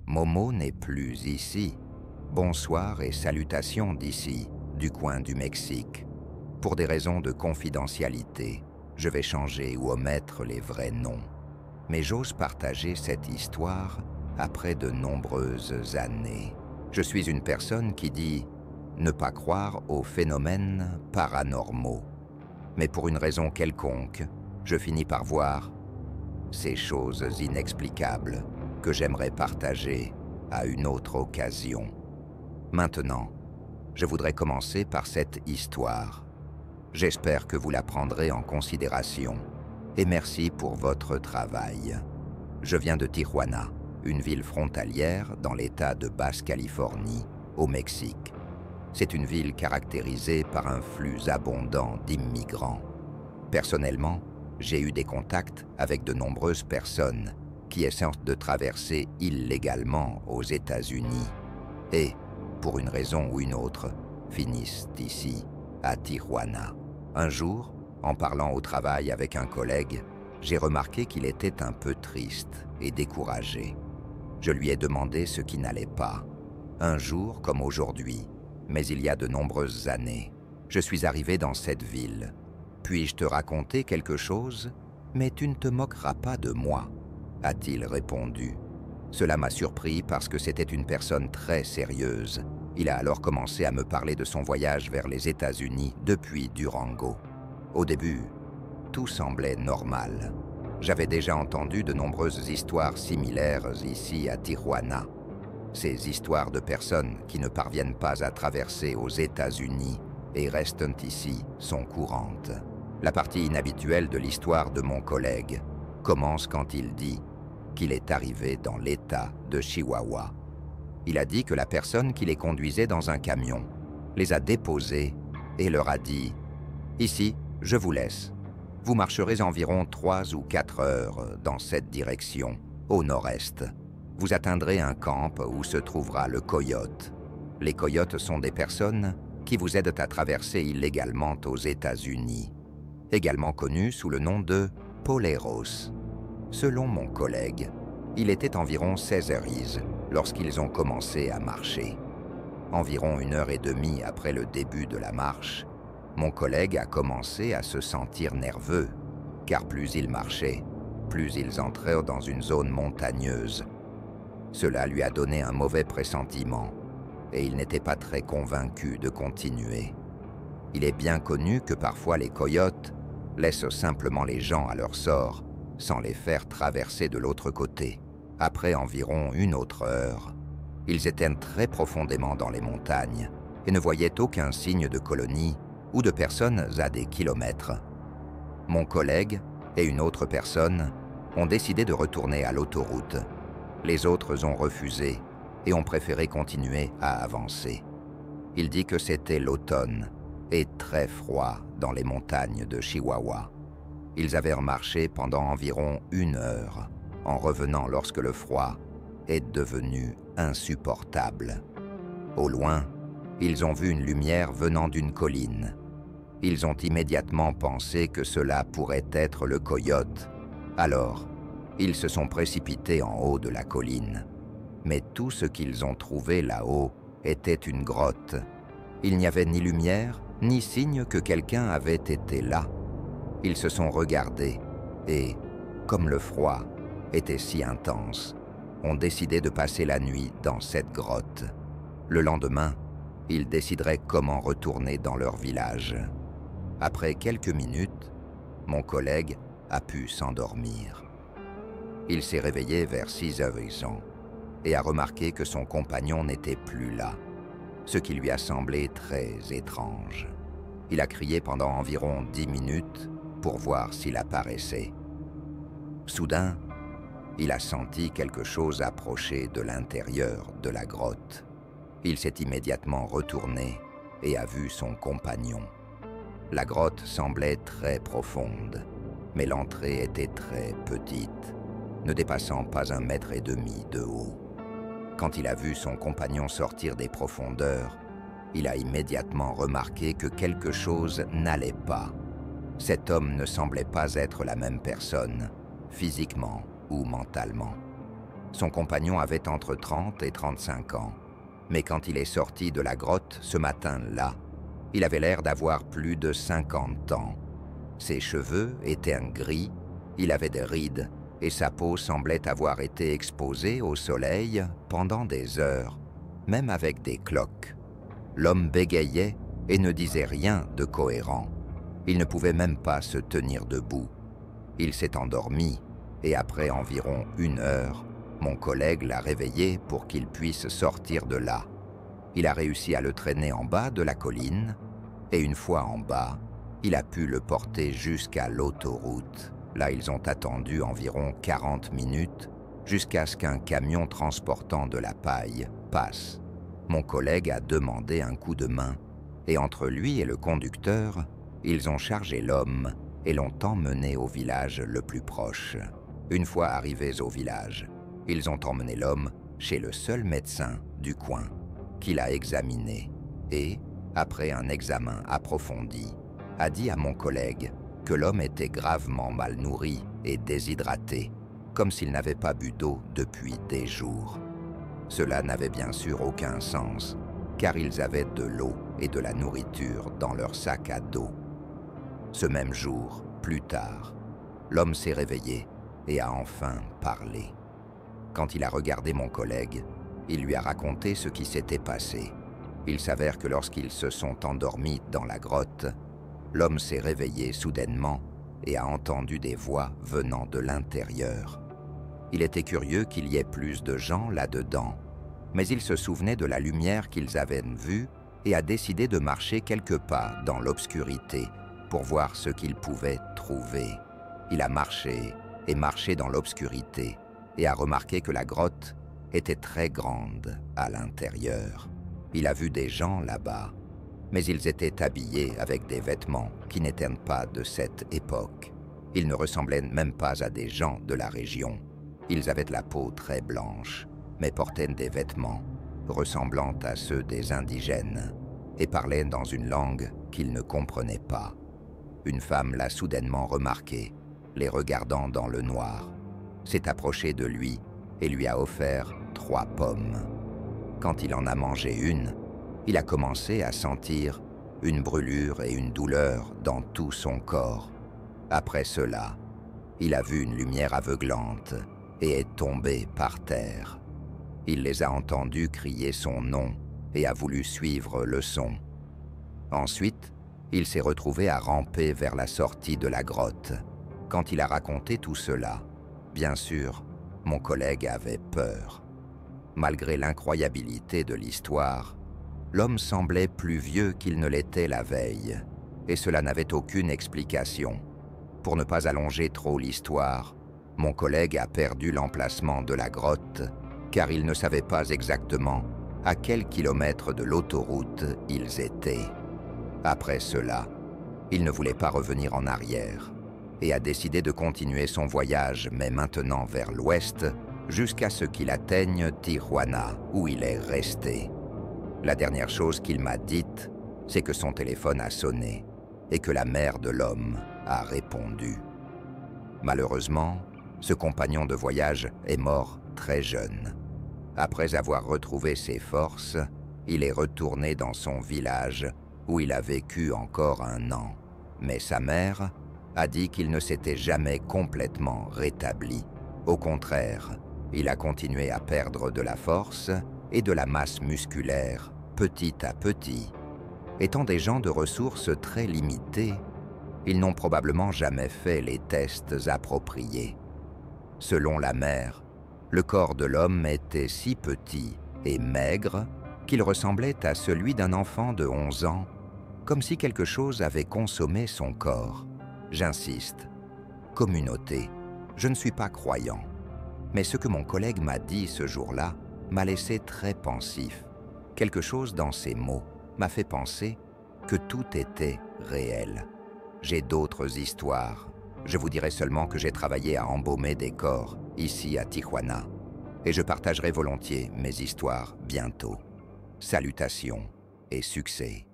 Momo n'est plus ici. Bonsoir et salutations d'ici, du coin du Mexique. Pour des raisons de confidentialité, je vais changer ou omettre les vrais noms. Mais j'ose partager cette histoire après de nombreuses années. Je suis une personne qui dit ne pas croire aux phénomènes paranormaux. Mais pour une raison quelconque, je finis par voir ces choses inexplicables que j'aimerais partager à une autre occasion. Maintenant, je voudrais commencer par cette histoire. J'espère que vous la prendrez en considération et merci pour votre travail. Je viens de Tijuana, une ville frontalière dans l'État de Basse-Californie, au Mexique. C'est une ville caractérisée par un flux abondant d'immigrants. Personnellement, j'ai eu des contacts avec de nombreuses personnes qui essaient de traverser illégalement aux États-Unis et, pour une raison ou une autre, finissent ici, à Tijuana. Un jour, en parlant au travail avec un collègue, j'ai remarqué qu'il était un peu triste et découragé. Je lui ai demandé ce qui n'allait pas. Un jour comme aujourd'hui, mais il y a de nombreuses années, je suis arrivé dans cette ville. Puis-je te raconter quelque chose? Mais tu ne te moqueras pas de moi, a-t-il répondu. Cela m'a surpris parce que c'était une personne très sérieuse. Il a alors commencé à me parler de son voyage vers les États-Unis depuis Durango. Au début, tout semblait normal. J'avais déjà entendu de nombreuses histoires similaires ici à Tijuana. Ces histoires de personnes qui ne parviennent pas à traverser aux États-Unis et restent ici sont courantes. La partie inhabituelle de l'histoire de mon collègue commence quand il dit qu'il est arrivé dans l'État de Chihuahua. Il a dit que la personne qui les conduisait dans un camion les a déposés et leur a dit « Ici, je vous laisse. Vous marcherez environ 3 ou 4 heures dans cette direction, au nord-est. Vous atteindrez un camp où se trouvera le coyote. Les coyotes sont des personnes qui vous aident à traverser illégalement aux États-Unis, également connus sous le nom de poleros. » Selon mon collègue, il était environ 16h lorsqu'ils ont commencé à marcher. Environ 1h30 après le début de la marche, mon collègue a commencé à se sentir nerveux, car plus ils marchaient, plus ils entrèrent dans une zone montagneuse. Cela lui a donné un mauvais pressentiment, et il n'était pas très convaincu de continuer. Il est bien connu que parfois les coyotes laissent simplement les gens à leur sort, sans les faire traverser de l'autre côté. Après environ 1 autre heure, ils étaient très profondément dans les montagnes et ne voyaient aucun signe de colonie ou de personnes à des kilomètres. Mon collègue et une autre personne ont décidé de retourner à l'autoroute. Les autres ont refusé et ont préféré continuer à avancer. Il dit que c'était l'automne et très froid dans les montagnes de Chihuahua. Ils avaient marché pendant environ 1 heure, en revenant lorsque le froid est devenu insupportable. Au loin, ils ont vu une lumière venant d'une colline. Ils ont immédiatement pensé que cela pourrait être le coyote. Alors, ils se sont précipités en haut de la colline. Mais tout ce qu'ils ont trouvé là-haut était une grotte. Il n'y avait ni lumière, ni signe que quelqu'un avait été là. Ils se sont regardés et, comme le froid était si intense, ont décidé de passer la nuit dans cette grotte. Le lendemain, ils décideraient comment retourner dans leur village. Après quelques minutes, mon collègue a pu s'endormir. Il s'est réveillé vers 6h et a remarqué que son compagnon n'était plus là, ce qui lui a semblé très étrange. Il a crié pendant environ 10 minutes pour voir s'il apparaissait. Soudain, il a senti quelque chose approcher de l'intérieur de la grotte. Il s'est immédiatement retourné et a vu son compagnon. La grotte semblait très profonde, mais l'entrée était très petite, ne dépassant pas 1,5 mètre de haut. Quand il a vu son compagnon sortir des profondeurs, il a immédiatement remarqué que quelque chose n'allait pas. Cet homme ne semblait pas être la même personne, physiquement ou mentalement. Son compagnon avait entre 30 et 35 ans. Mais quand il est sorti de la grotte ce matin-là, il avait l'air d'avoir plus de 50 ans. Ses cheveux étaient gris, il avait des rides et sa peau semblait avoir été exposée au soleil pendant des heures, même avec des cloques. L'homme bégayait et ne disait rien de cohérent. Il ne pouvait même pas se tenir debout. Il s'est endormi et après environ 1 heure, mon collègue l'a réveillé pour qu'il puisse sortir de là. Il a réussi à le traîner en bas de la colline et une fois en bas, il a pu le porter jusqu'à l'autoroute. Là, ils ont attendu environ 40 minutes jusqu'à ce qu'un camion transportant de la paille passe. Mon collègue a demandé un coup de main et entre lui et le conducteur, ils ont chargé l'homme et l'ont emmené au village le plus proche. Une fois arrivés au village, ils ont emmené l'homme chez le seul médecin du coin qui l'a examiné et, après un examen approfondi, a dit à mon collègue que l'homme était gravement mal nourri et déshydraté, comme s'il n'avait pas bu d'eau depuis des jours. Cela n'avait bien sûr aucun sens, car ils avaient de l'eau et de la nourriture dans leur sac à dos. Ce même jour, plus tard, l'homme s'est réveillé et a enfin parlé. Quand il a regardé mon collègue, il lui a raconté ce qui s'était passé. Il s'avère que lorsqu'ils se sont endormis dans la grotte, l'homme s'est réveillé soudainement et a entendu des voix venant de l'intérieur. Il était curieux qu'il y ait plus de gens là-dedans, mais il se souvenait de la lumière qu'ils avaient vue et a décidé de marcher quelques pas dans l'obscurité pour voir ce qu'il pouvait trouver. Il a marché et marché dans l'obscurité et a remarqué que la grotte était très grande à l'intérieur. Il a vu des gens là-bas, mais ils étaient habillés avec des vêtements qui n'étaient pas de cette époque. Ils ne ressemblaient même pas à des gens de la région. Ils avaient la peau très blanche, mais portaient des vêtements ressemblant à ceux des indigènes et parlaient dans une langue qu'ils ne comprenaient pas. Une femme l'a soudainement remarqué, les regardant dans le noir, s'est approchée de lui et lui a offert 3 pommes. Quand il en a mangé une, il a commencé à sentir une brûlure et une douleur dans tout son corps. Après cela, il a vu une lumière aveuglante et est tombé par terre. Il les a entendus crier son nom et a voulu suivre le son. Ensuite, il s'est retrouvé à ramper vers la sortie de la grotte. Quand il a raconté tout cela, bien sûr, mon collègue avait peur. Malgré l'incroyabilité de l'histoire, l'homme semblait plus vieux qu'il ne l'était la veille, et cela n'avait aucune explication. Pour ne pas allonger trop l'histoire, mon collègue a perdu l'emplacement de la grotte, car il ne savait pas exactement à quel kilomètre de l'autoroute ils étaient. Après cela, il ne voulait pas revenir en arrière, et a décidé de continuer son voyage, mais maintenant vers l'ouest, jusqu'à ce qu'il atteigne Tijuana, où il est resté. La dernière chose qu'il m'a dite, c'est que son téléphone a sonné et que la mère de l'homme a répondu. Malheureusement, ce compagnon de voyage est mort très jeune. Après avoir retrouvé ses forces, il est retourné dans son village où il a vécu encore 1 an. Mais sa mère a dit qu'il ne s'était jamais complètement rétabli. Au contraire, il a continué à perdre de la force et de la masse musculaire petit à petit. Étant des gens de ressources très limitées, ils n'ont probablement jamais fait les tests appropriés. Selon la mère, le corps de l'homme était si petit et maigre qu'il ressemblait à celui d'un enfant de 11 ans, comme si quelque chose avait consommé son corps. J'insiste, communauté, je ne suis pas croyant. Mais ce que mon collègue m'a dit ce jour-là m'a laissé très pensif. Quelque chose dans ces mots m'a fait penser que tout était réel. J'ai d'autres histoires. Je vous dirai seulement que j'ai travaillé à embaumer des corps, ici à Tijuana. Et je partagerai volontiers mes histoires bientôt. Salutations et succès.